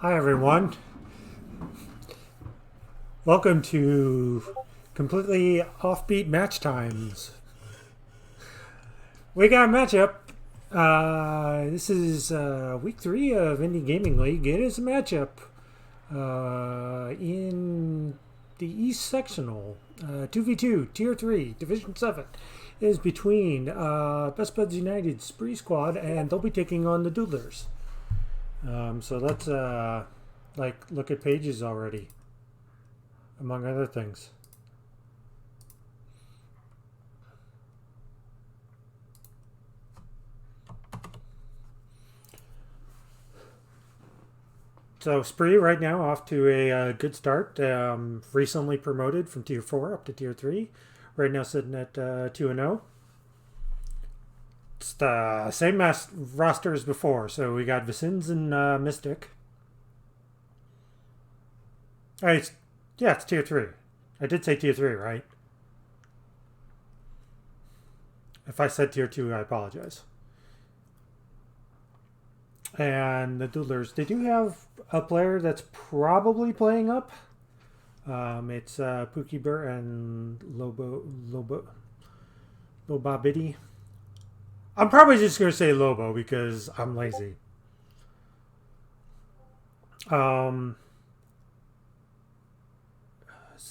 Hi everyone. Welcome to completely offbeat match times. We got a matchup. This is week 3 of Indie Gaming League. It is a matchup in the East Sectional. 2v2, Tier 3, Division 7 is between Best Buds United Spree Squad, and they'll be taking on the Doodlers. So let's look at pages already, among other things. So Spree right now off to a good start. Recently promoted from Tier 4 up to Tier 3. Right now sitting at 2-0. It's the same roster as before. So we got Vicens and Mystic. It's Tier 3. I did say Tier 3, right? If I said Tier 2, I apologize. And the Doodlers, they do have a player that's probably playing up. It's Pookie Burr and Lobabidi. I'm probably just going to say Lobo because I'm lazy. So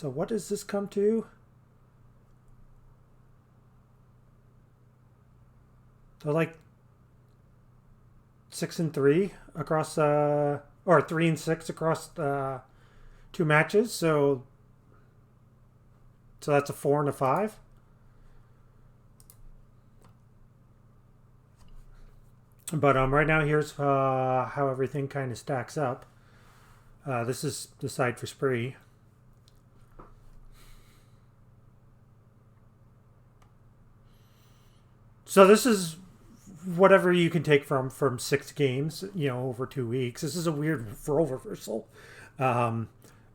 what does this come to? They're like 6-3 across, or 3-6 across 2 matches. So that's a 4 and a 5. But right now, here's how everything kind of stacks up. This is the side for Spree. So this is whatever you can take from 6 games, over 2 weeks. This is a weird role reversal.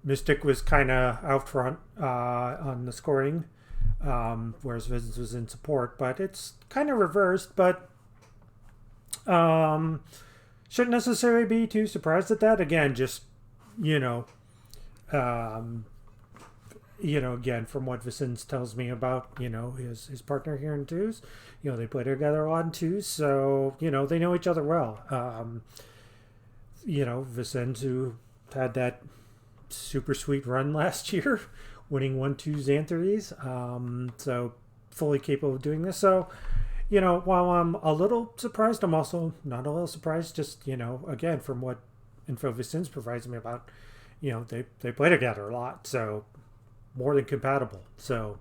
Mystic was kind of out front on the scoring, whereas Vicens was in support. But it's kind of reversed. But shouldn't necessarily be too surprised at that. Again, just again, from what Vicens tells me about, his partner here in twos, they play together a lot in twos, so, they know each other well. Vicens, who had that super sweet run last year, winning 1-2s and 3s, so fully capable of doing this. So, while I'm a little surprised, I'm also not a little surprised, just, again, from what info Vicens provides me about, they play together a lot, so more than compatible. So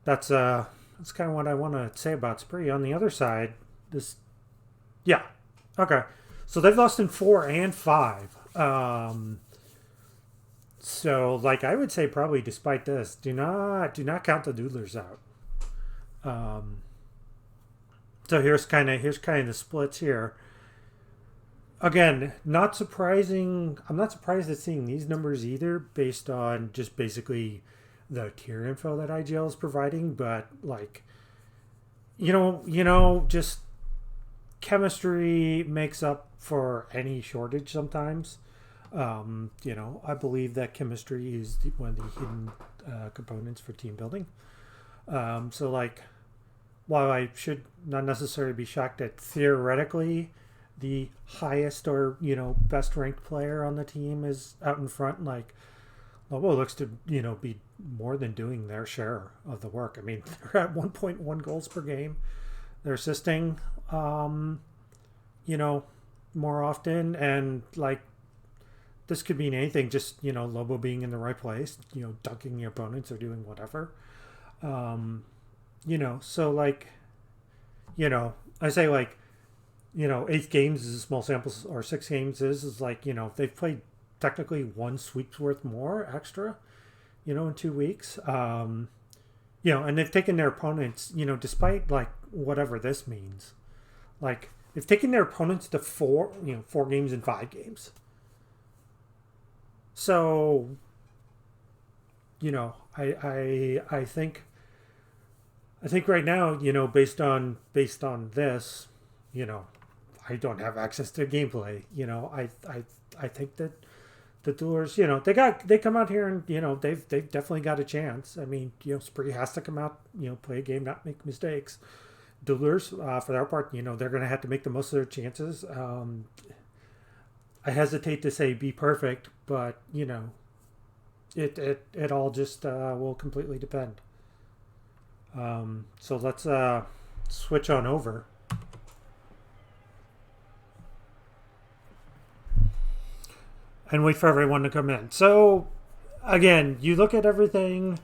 that's kind of what I want to say about Spree. On the other side, okay. So they've lost in 4 and 5. So I would say probably despite this, do not count the Doodlers out. So here's kind of the splits here. Again, not surprising. I'm not surprised at seeing these numbers either, based on just basically the tier info that IGL is providing. But just chemistry makes up for any shortage sometimes. I believe that chemistry is one of the hidden components for team building. So while I should not necessarily be shocked that theoretically the highest or best ranked player on the team is out in front, Lobo looks to be more than doing their share of the work. I mean, they're at 1.1 goals per game. They're assisting more often, and this could mean anything, just Lobo being in the right place, dunking the opponents or doing whatever. So I say 8 games is a small sample, or 6 games is they've played technically 1 sweep's worth more extra, in 2 weeks. And they've taken their opponents, despite whatever this means, they've taken their opponents to 4 games and 5 games. So, I think right now, based on this, I don't have access to gameplay. I think that the Doodlers, they come out here and they've definitely got a chance. I mean, Spree has to come out, play a game, not make mistakes. Doodlers, for their part, they're going to have to make the most of their chances. I hesitate to say be perfect, but it all just will completely depend. So let's switch on over. And wait for everyone to come in. So, again, you look at everything.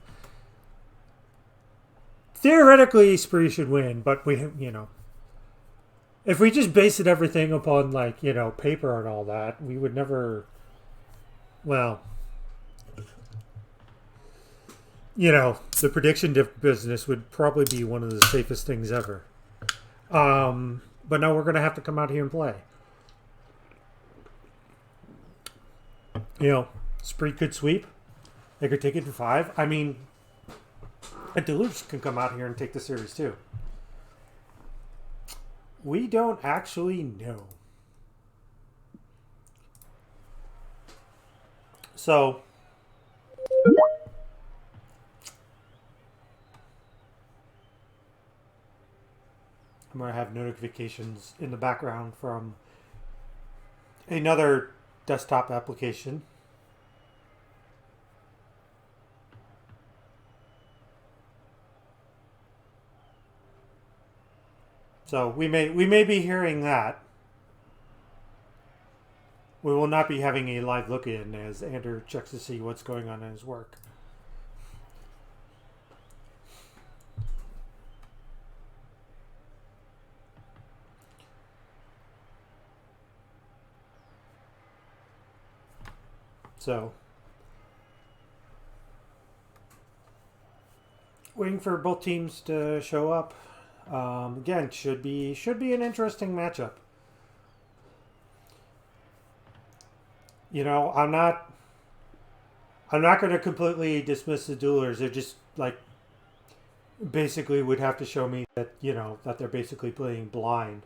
Theoretically, Spree should win, but if we just based everything upon paper and all that, we would never. Well, the prediction business would probably be one of the safest things ever. But no, we're going to have to come out here and play. Spree could sweep. They could take it to 5. I mean, the Doodlers can come out here and take the series too. We don't actually know. So, I'm going to have notifications in the background from another desktop application. So we may be hearing that. We will not be having a live look in as Andrew checks to see what's going on in his work. So, waiting for both teams to show up. Again, should be an interesting matchup. I'm not going to completely dismiss the Doodlers. They're just basically would have to show me that that they're basically playing blind,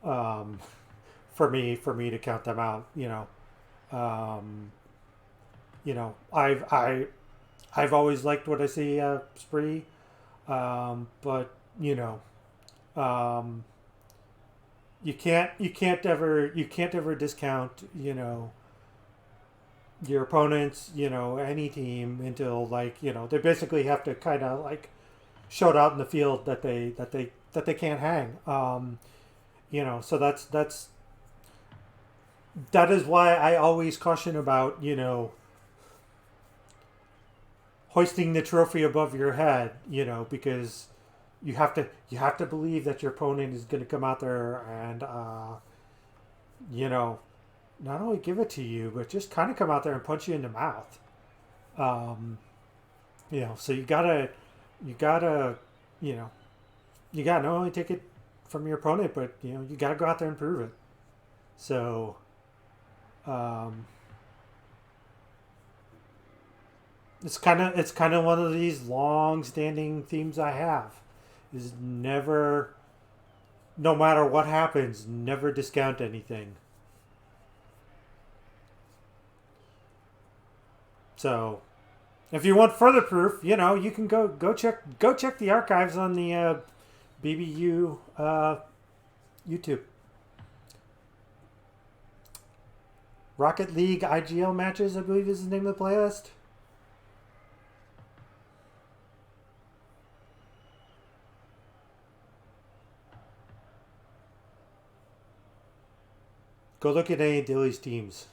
for me to count them out. I've always liked what I see Spree, but you can't ever discount your opponents, any team until they basically have to kind of show it out in the field that they can't hang. So that is why I always caution about hoisting the trophy above your head, because you have to believe that your opponent is going to come out there and not only give it to you, but just kind of come out there and punch you in the mouth. So you gotta not only take it from your opponent, but you gotta go out there and prove it. So, it's kind of one of these long-standing themes I have, is never, no matter what happens, never discount anything. So, if you want further proof, you can go check the archives on the BBU YouTube. Rocket League IGL matches, I believe, is the name of the playlist. Go look at any of Dilly's teams.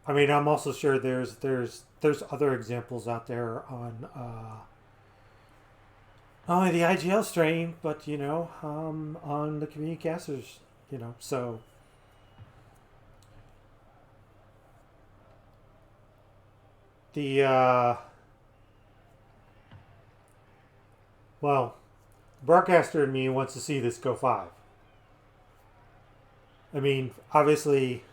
I mean, I'm also sure there's other examples out there on not only the IGL strain, but on the community casters, so. The broadcaster in me wants to see this go 5. I mean, obviously,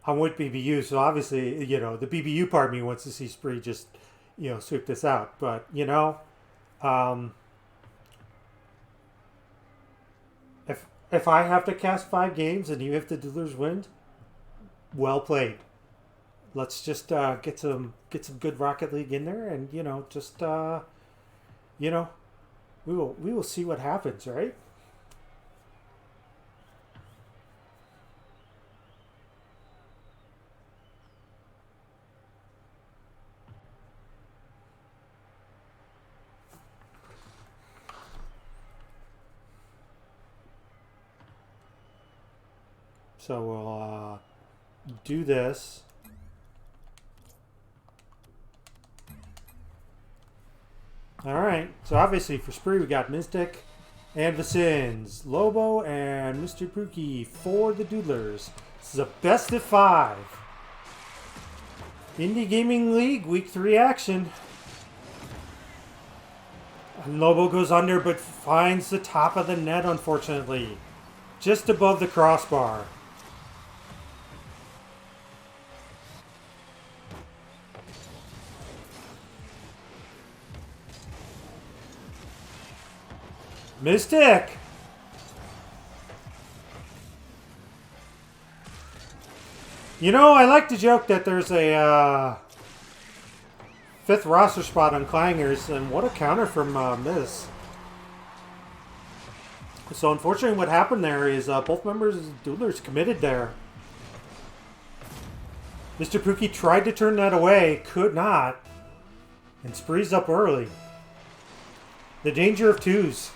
I'm with BBU, so obviously, the BBU part of me wants to see Spree just, sweep this out. But, um, if I have to cast 5 games and you have the Doodlers win, well played. Let's just get some good Rocket League in there, and just we will see what happens, right? So we'll do this. Alright, so obviously for Spree we got Mystic and Vicens, Lobo, and Mr. Pookie for the Doodlers. This is a best of 5. Indie Gaming League, Week 3 action. And Lobo goes under but finds the top of the net, unfortunately. Just above the crossbar. Mystic! I like to joke that there's a 5th roster spot on Clangers, and what a counter from Miz. So unfortunately what happened there is both members of the Doodlers committed there. Mr. Pookie tried to turn that away, could not, and Spree's up early. The danger of 2s.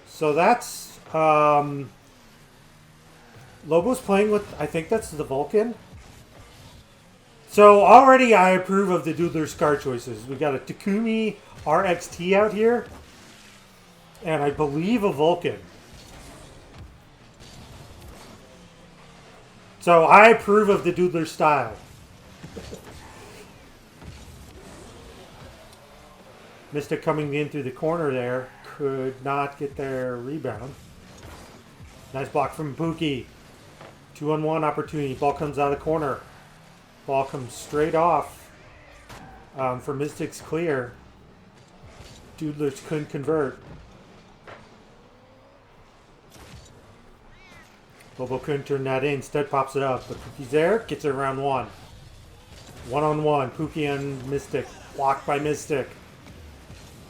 So that's Lobo's playing with, I think that's the Vulcan. So already I approve of the Doodlers card choices. We got a Takumi RXT out here, and I believe a Vulcan. So I approve of the Doodler style. Mystic coming in through the corner there. Could not get their rebound. Nice block from Pookie. 2-on-1 opportunity. Ball comes out of the corner. Ball comes straight off for Mystic's clear. Doodlers couldn't convert. Lobo couldn't turn that in. Instead pops it up. But Pookie's there. Gets it around 1. 1-on-1. Pookie and Mystic. Blocked by Mystic.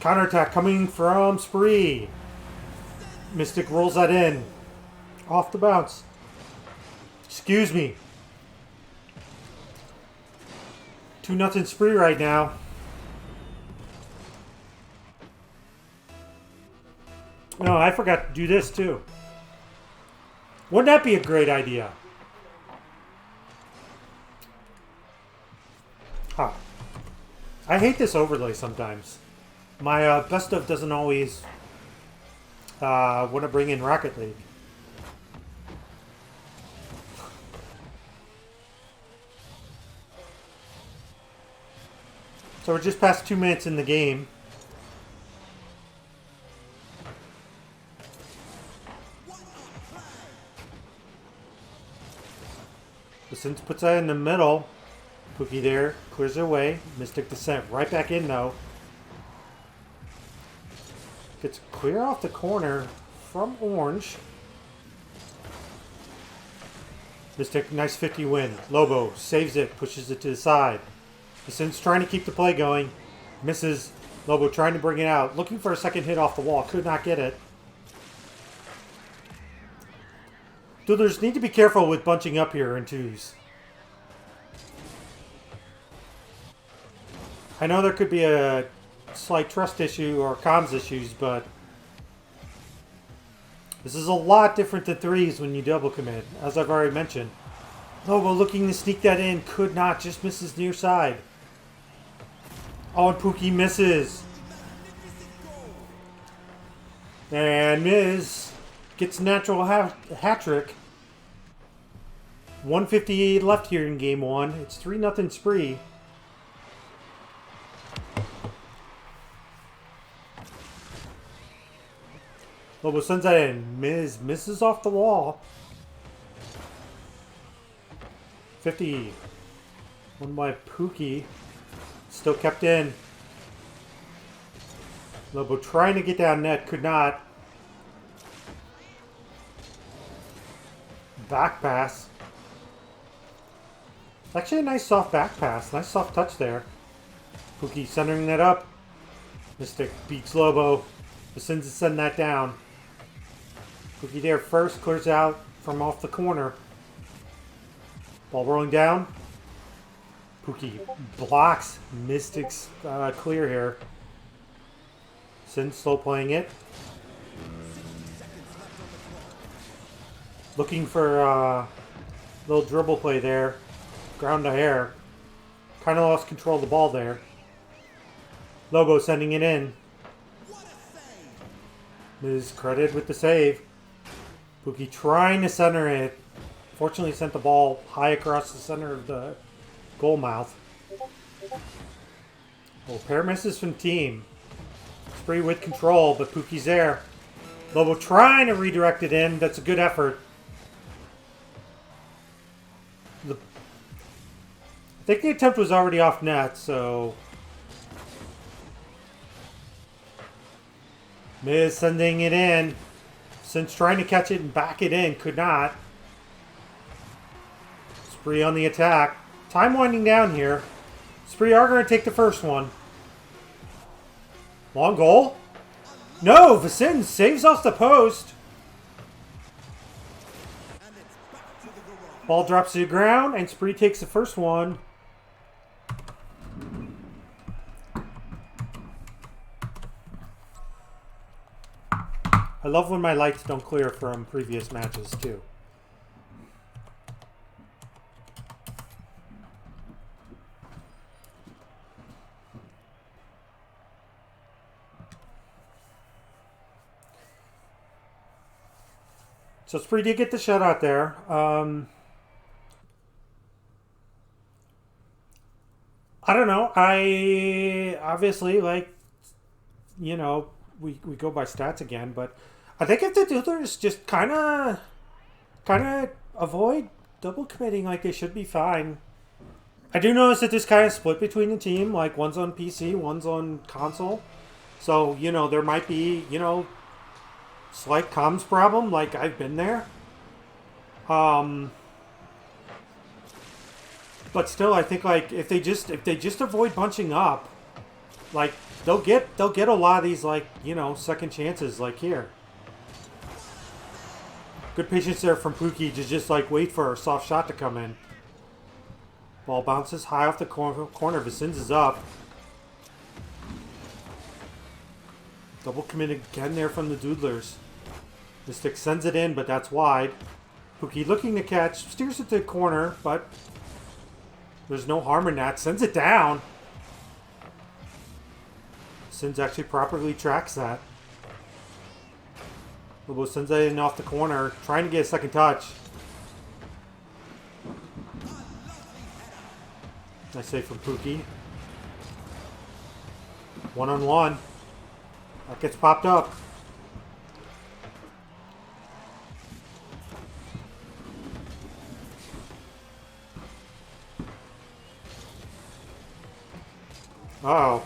Counterattack coming from Spree. Mystic rolls that in. Off the bounce. Excuse me. 2-0 Spree right now. No, I forgot to do this too. Wouldn't that be a great idea? Huh. I hate this overlay sometimes. My best of doesn't always want to bring in Rocket League. So we're just past 2 minutes in the game. Vicens puts that in the middle. Pookie there, clears it away. Mystic descent right back in though. Gets clear off the corner from Orange. Mystic, nice 50 win. Lobo saves it, pushes it to the side. Vicens trying to keep the play going. Misses. Lobo trying to bring it out. Looking for a second hit off the wall. Could not get it. Doodlers need to be careful with bunching up here in 2s. I know there could be a slight trust issue or comms issues, but this is a lot different than 3s when you double commit, as I've already mentioned. Lobo looking to sneak that in, could not, just misses near side. Oh, and Pookie misses. And Miz gets natural hat trick. 1:58 left here in game 1. It's 3-0 Spree. Lobo sends that in. Misses off the wall. 50. One by Pookie. Still kept in. Lobo trying to get down net. Could not. Back pass. Actually a nice soft back pass. Nice soft touch there. Pookie centering that up. Mystic beats Lobo. Vasins is setting that down. Pookie there first. Clears out from off the corner. Ball rolling down. Pookie blocks. Mystic's clear here. Sin slow playing it. Looking for a little dribble play there. Ground to air. Kind of lost control of the ball there. Lobo sending it in. Is credited with the save. Pookie trying to center it. Fortunately sent the ball high across the center of the goal mouth. Oh, pair misses from team. Spree with control, but Pookie's there. Lobo trying to redirect it in. That's a good effort. I think the attempt was already off net, so... Miz sending it in. Since trying to catch it and back it in, could not. Spree on the attack. Time winding down here. Spree are going to take the first one. Long goal? No! Vasins saves off the post. Ball drops to the ground, and Spree takes the first one. I love when my lights don't clear from previous matches, too. So Spree did get the shutout there. I don't know. I obviously, like, you know, we go by stats again, but I think if the Doodlers just kind of avoid double committing, like, they should be fine. I do notice that this kind of split between the team, like one's on PC, one's on console. So, you know, there might be, you know, slight comms problem, like I've been there. But still, I think, like, if they just avoid bunching up, like, they'll get a lot of these, like, you know, second chances, like here. Good patience there from Pookie to just, like, wait for a soft shot to come in. Ball bounces high off the corner. Vasins is up. Double commit again there from the Doodlers. Mystic sends it in, but that's wide. Pookie looking to catch. Steers it to the corner, but there's no harm in that. Sends it down. Sins actually properly tracks that. Lobo sends that in off the corner, trying to get a second touch. Nice save from Pookie. One-on-one. That gets popped up. Uh-oh.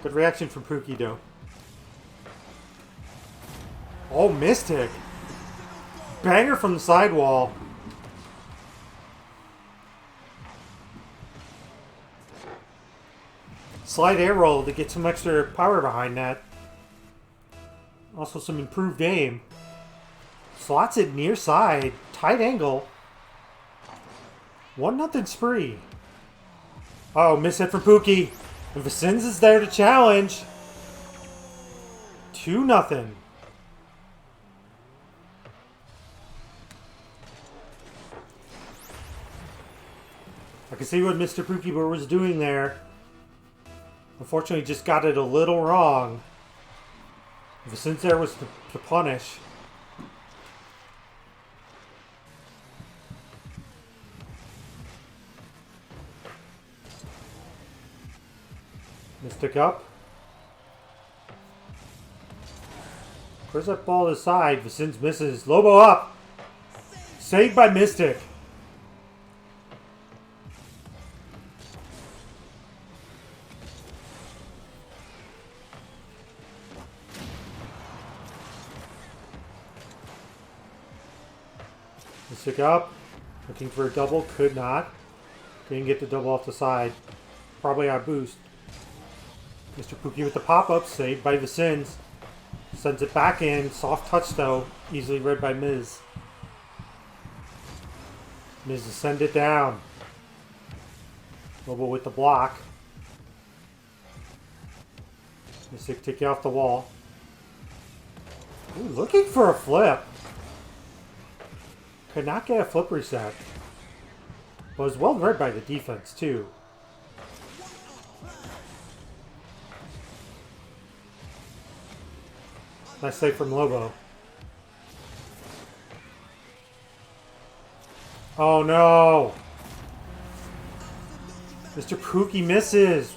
Good reaction from Pookie, though. Oh, Mystic. Banger from the sidewall. Slide air roll to get some extra power behind that. Also some improved aim. Slots it near side. Tight angle. 1-0 Spree. Oh, miss hit from Pookie. And Vasins is there to challenge. 2-0. I can see what Mr. Pookie Bear was doing there. Unfortunately, just got it a little wrong. Vasins there was to punish. Mystic up. Where's that ball to the side? Vicens misses. Lobo up. Saved by Mystic. Mystic up. Looking for a double. Could not. Didn't get the double off the side. Probably our boost. Mr. Pookie with the pop-up. Saved by Vicens. Sends it back in. Soft touch though. Easily read by Miz. Miz to send it down. Lobo with the block. Mystic take you off the wall. Ooh, looking for a flip. Could not get a flip reset. Was well read by the defense too. Nice save from Lobo. Oh no! Mr. Pookie misses.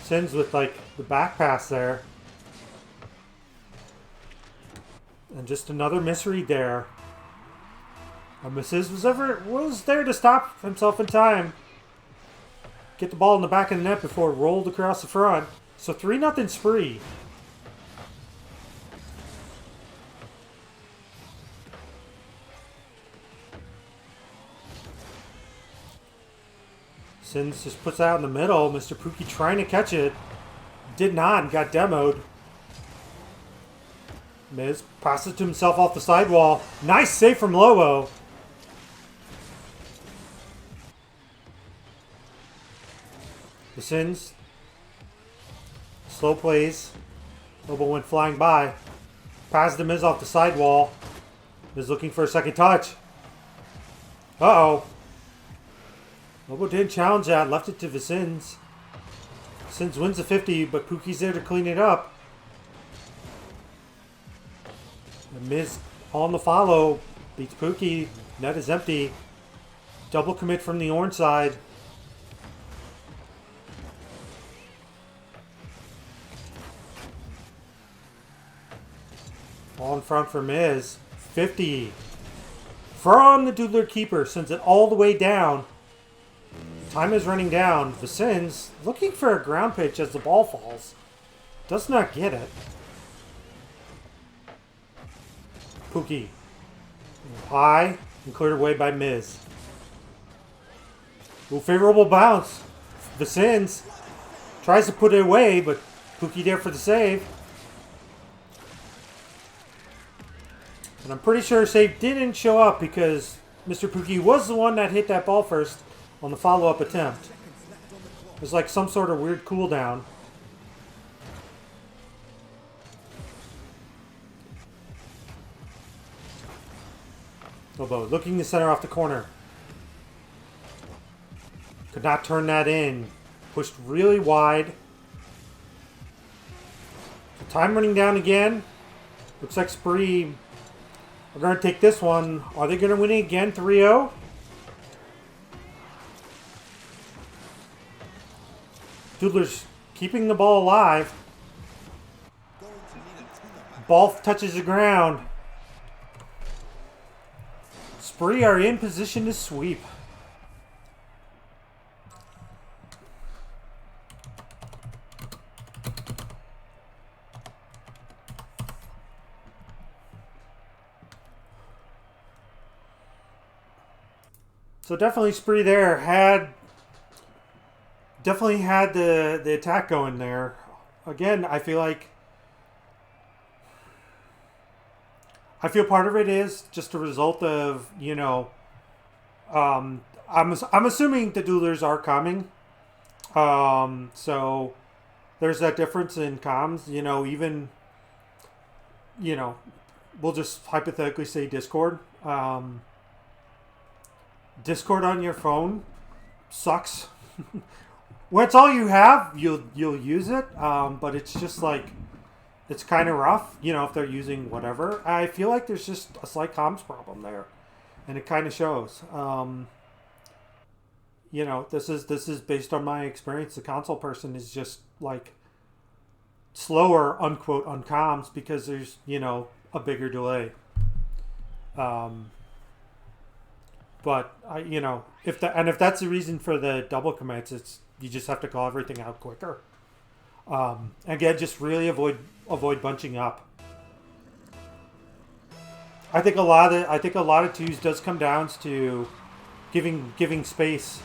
Sins with like the back pass there. And just another misread there. Misses was there to stop himself in time. Get the ball in the back of the net before it rolled across the front. So 3-0 Spree. Sins just puts out in the middle. Mr. Pookie trying to catch it. Did not and got demoed. Miz passes to himself off the sidewall. Nice save from Lobo. The Sins. Slow plays. Lobo went flying by. Passes to Miz off the sidewall. Miz looking for a second touch. Uh-oh. Lobo didn't challenge that. Left it to Vicens. Vicens wins the 50, but Pookie's there to clean it up. And Miz on the follow. Beats Pookie. Net is empty. Double commit from the orange side. Ball in front for Miz. 50. From the Doodler keeper. Sends it all the way down. Time is running down. Vicens looking for a ground pitch as the ball falls. Does not get it. Pookie. High and cleared away by Miz. Ooh, favorable bounce. Vicens tries to put it away, but Pookie there for the save. And I'm pretty sure save didn't show up because Mr. Pookie was the one that hit that ball first on the follow-up attempt. It was like some sort of weird cooldown. Lobo looking to center off the corner. Could not turn that in. Pushed really wide. So time running down again. Looks like Spree are going to take this one. Are they going to win it again 3-0? Doodlers keeping the ball alive. Ball touches the ground. Spree are in position to sweep. So definitely Spree there definitely had the attack going there. Again, I feel part of it is just a result of, you know, I'm assuming the Doodlers are coming. So there's that difference in comms, you know, even, you know, we'll just hypothetically say Discord. Discord on your phone sucks. When it's all you have, you'll use it. But it's just like, it's kind of rough, you know, if they're using whatever. I feel like there's just a slight comms problem there, and it kind of shows. you know, this is based on my experience. The console person is just like slower, unquote, on comms because there's, you know, a bigger delay. But you know, if that's the reason for the double commits, it's you just have to call everything out quicker. Again, just really avoid bunching up. I think a lot of twos does come down to giving space.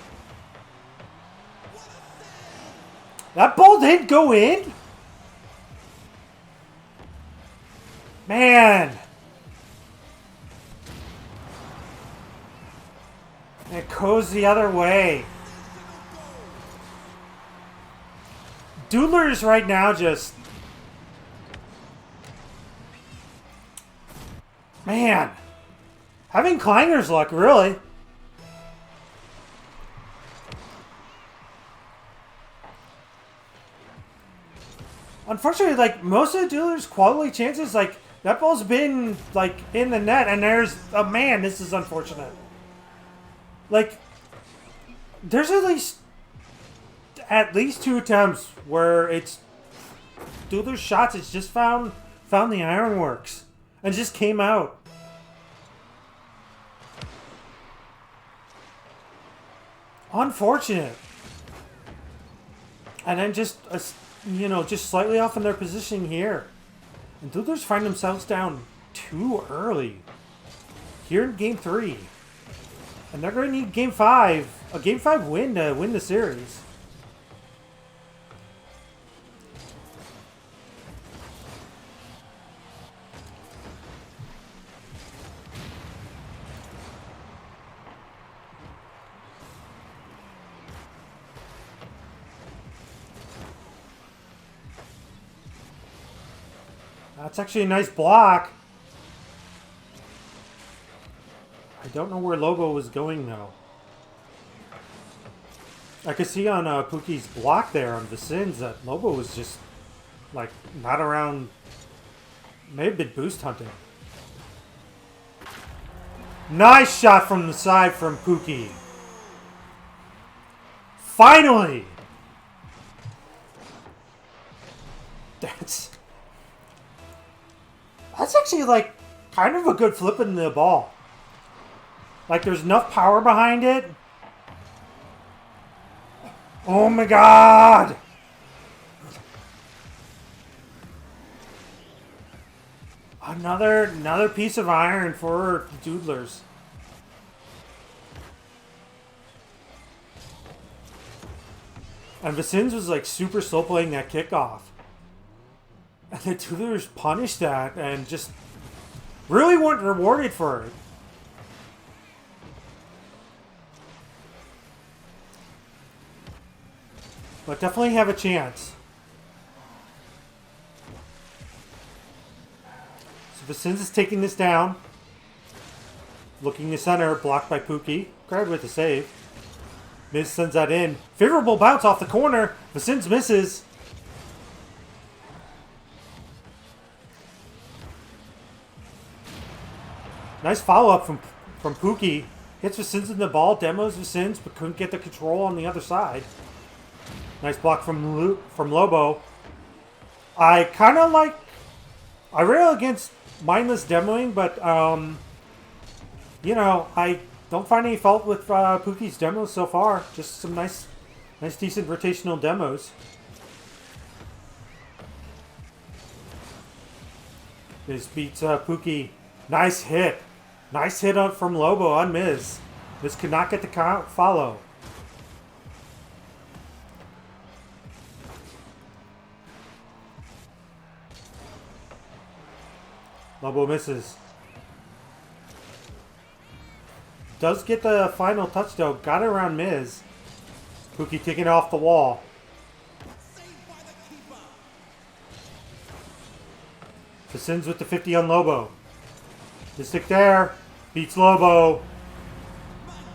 That ball did go in? Man. It goes the other way. Doodlers right now just... Man. Having Clanger's luck, really. Unfortunately, like, most of the Doodlers' quality chances, like, that ball's been, like, in the net, and there's... Oh, man, this is unfortunate. Like, there's at least 2 attempts where it's Doodler's shots. It's just found the ironworks and just came out. Unfortunate. And then just you know, just slightly off in their position here. And Doodlers find themselves down too early here in Game 3. And they're going to need Game 5, a Game 5 win to win the series. That's actually a nice block. I don't know where Lobo was going, though. I could see on Pookie's block there on Vicins that Lobo was just, like, not around. May have been boost hunting. Nice shot from the side from Pookie. Finally! That's actually, like, kind of a good flip in the ball. Like, there's enough power behind it. Oh my god! Another piece of iron for the Doodlers. And Vicins was, like, super slow playing that kickoff. And the Doodlers punished that and just really weren't rewarded for it. But definitely have a chance. So Vicins is taking this down. Looking to center, blocked by Pookie. Crowd with the save. Miz sends that in. Favorable bounce off the corner. Vicins misses. Nice follow-up from Pookie. Hits Vicins in the ball, demos Vicins, but couldn't get the control on the other side. Nice block from Lobo. I kind of like... I rail against mindless demoing, but, you know, I don't find any fault with Pookie's demos so far. Just some nice decent rotational demos. This beats Pookie. Nice hit. Nice hit from Lobo on Miz. Miz could not get the follow. Lobo misses. Does get the final touch though. Got it around Miz. Pookie taking it off the wall. Vicins with the 50 on Lobo. The stick there. Beats Lobo.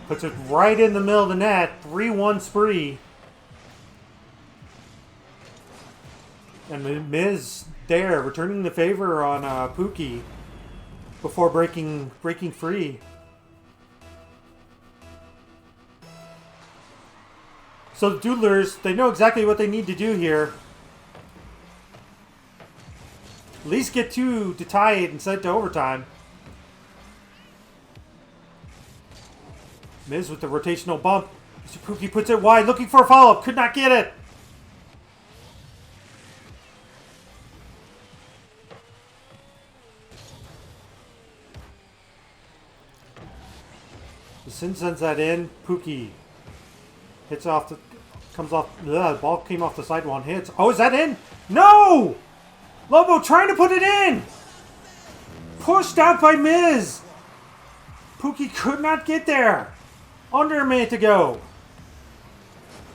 Puts it right in the middle of the net. 3-1 spree. And Miz there, returning the favor on Pookie before breaking free. So the Doodlers, they know exactly what they need to do here. At least get two to tie it and send it to overtime. Miz with the rotational bump. Mr. Pookie puts it wide, looking for a follow-up. Could not get it. The Sin sends that in. Pookie hits off the... Comes off... The ball came off the side one. Hits. Oh, is that in? No! Lobo trying to put it in! Pushed out by Miz. Pookie could not get there. Under a minute to go.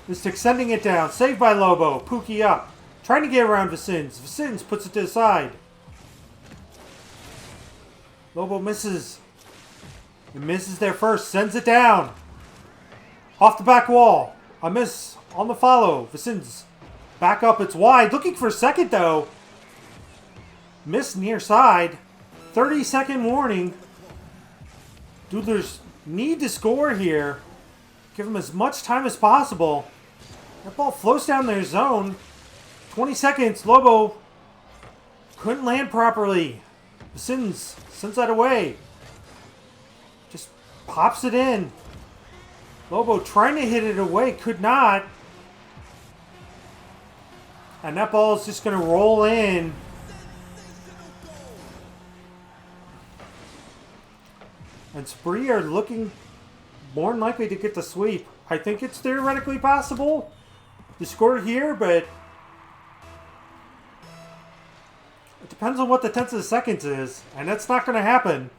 Just extending it down. Saved by Lobo. Pookie up. Trying to get around Vicins. Vicins puts it to the side. Lobo misses. And misses there first. Sends it down. Off the back wall. A miss on the follow. Vicins back up. It's wide. Looking for a second though. Miss near side. 30-second warning. Doodlers need to score here. Give them as much time as possible. That ball floats down their zone. 20 seconds. Lobo couldn't land properly. Sins sends that away. Just pops it in. Lobo trying to hit it away. Could not. And that ball is just going to roll in. And Spree are looking more than likely to get the sweep. I think it's theoretically possible to score here, but it depends on what the tenth of seconds is, and that's not going to happen.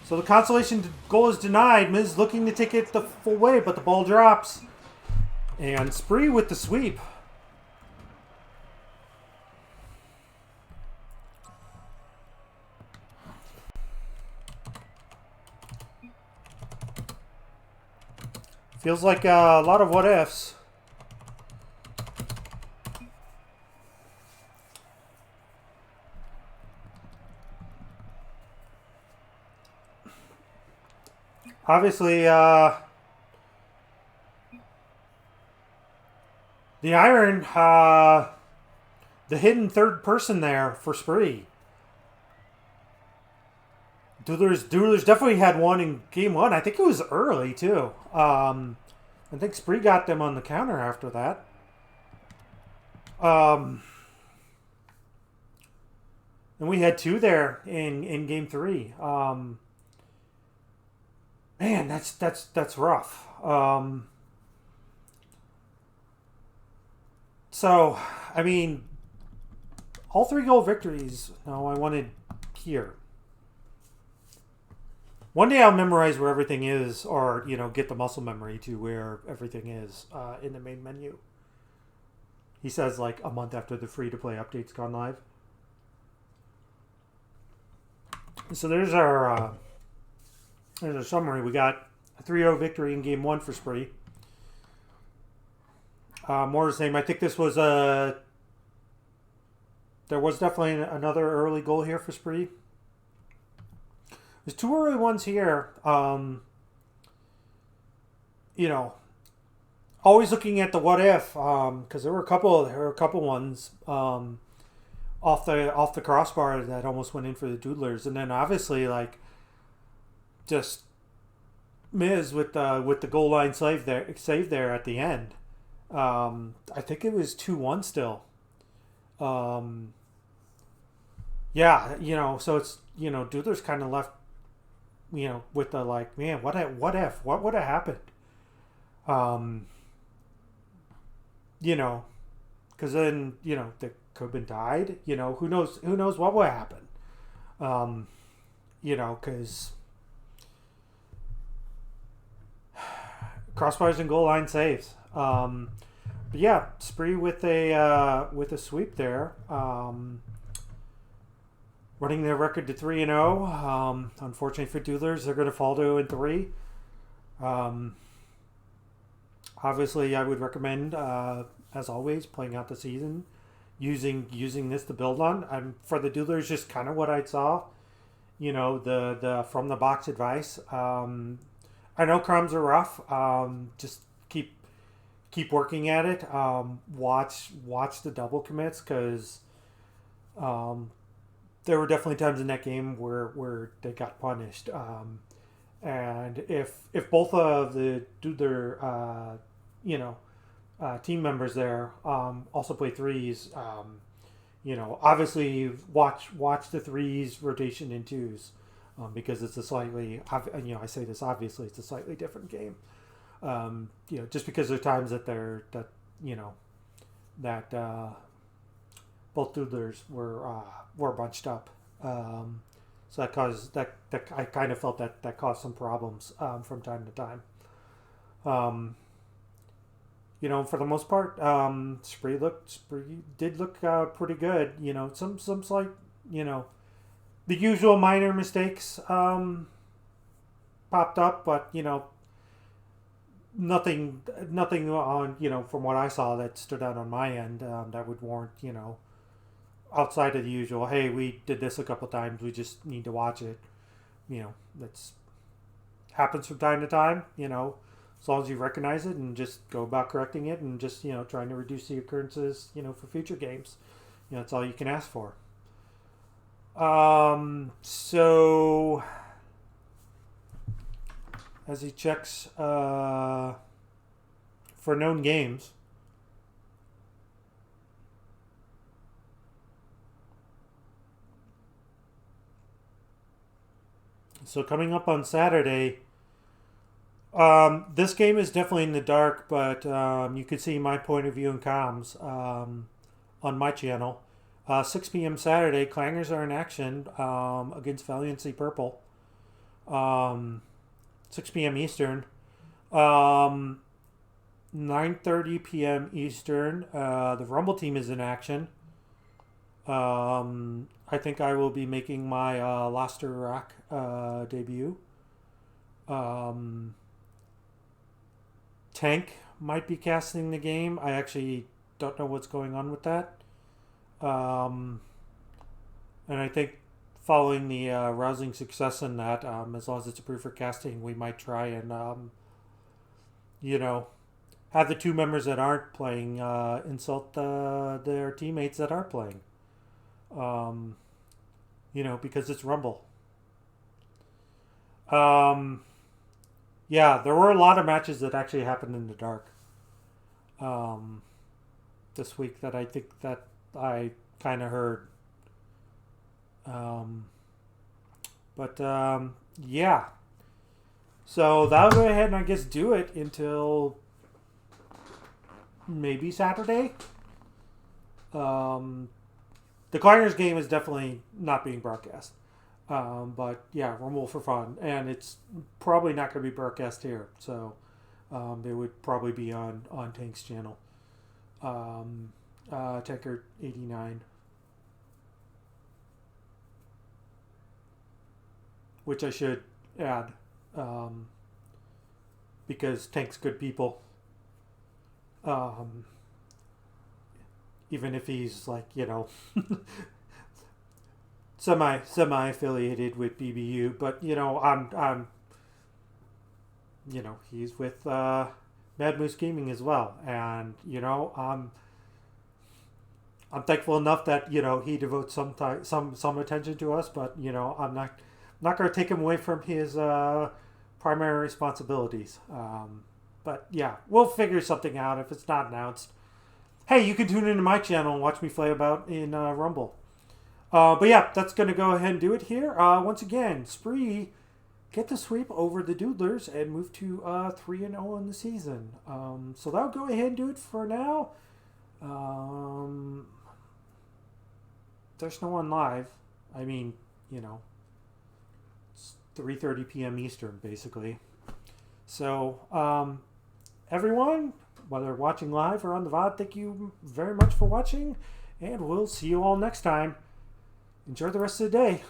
So the consolation goal is denied. Miz looking to take it the full way, but the ball drops. And Spree with the sweep. Feels like a lot of what ifs. Obviously, the Iron, the hidden third person there for Spree. Doodlers definitely had one in game one. I think it was early, too. I think Spree got them on the counter after that. And we had two there in game three. Man, that's rough. So, I mean, all 3 goal victories. No, I wanted here. One day I'll memorize where everything is, or, you know, get the muscle memory to where everything is in the main menu. He says, like, a month after the free-to-play update's gone live. So there's our summary. We got a 3-0 victory in game 1 for Spree. More the same. I think this was there was definitely another early goal here for Spree. There's 2 early ones here. You know, always looking at the what if, because there were a couple ones off the crossbar that almost went in for the Doodlers, and then obviously like just Miz with the goal line save there at the end. I think it was 2-1 still. Yeah, you know, so it's, you know, Doodlers kind of left, you know, with the like, man, what would have happened? You know, because then, you know, the could have been died. You know, who knows what would happen? You know, because crossbars and goal line saves. But yeah, Spree with a sweep there. Running their record to 3-0. Unfortunately for Doodlers, they're going to fall to 0-3. Obviously, I would recommend, as always, playing out the season, using this to build on. For the Doodlers, just kind of what I saw the from the box advice. I know crumbs are rough. Just keep working at it. Watch the double commits, because um, there were definitely times in that game where they got punished. And if both of the Doodler team members there also play threes, obviously watch the threes rotation in twos, because it's a slightly, I say this obviously, it's a slightly different game. Just because there are times that both Doodlers were bunched up. So that caused that I kind of felt that caused some problems from time to time. For the most part, Spree did look pretty good. Some slight, the usual minor mistakes popped up, but nothing on from what I saw that stood out on my end that would warrant outside of the usual. Hey, we did this a couple times. We just need to watch it. That's happens from time to time. As long as you recognize it and just go about correcting it, and just trying to reduce the occurrences for future games. That's all you can ask for. So as he checks for known games. So coming up on Saturday, this game is definitely in the dark, but you can see my point of view in comms on my channel. 6 p.m. Saturday, Clangers are in action against Valiancy Purple. 6 p.m. Eastern. 9:30 p.m. Eastern. The Rumble team is in action. I think I will be making my Loster Rock debut. Tank might be casting the game. I actually don't know what's going on with that. And I think following the rousing success in that, as long as it's approved for casting, we might try and, have the two members that aren't playing insult their teammates that are playing. Because it's Rumble. Yeah, there were a lot of matches that actually happened in the dark this week that I think that I kind of heard. Yeah. So that'll go ahead and I guess do it until maybe Saturday. The Clangers game is definitely not being broadcast. But yeah, Rumble for fun. And it's probably not going to be broadcast here. So it would probably be on Tank's channel. Tanker 89. Which I should add. Because Tank's good people. Even if he's like, semi affiliated with BBU, but I'm he's with Mad Moose Gaming as well, and I'm thankful enough that he devotes some attention to us, but I'm not going to take him away from his primary responsibilities. But yeah, we'll figure something out if it's not announced. Hey, you can tune into my channel and watch me play about in Rumble. But yeah, that's going to go ahead and do it here. Once again, Spree get the sweep over the Doodlers and move to 3-0 in the season. So that'll go ahead and do it for now. There's no one live. I mean, it's 3:30 p.m. Eastern, basically. So, everyone, whether watching live or on the VOD, thank you very much for watching, and we'll see you all next time. Enjoy the rest of the day.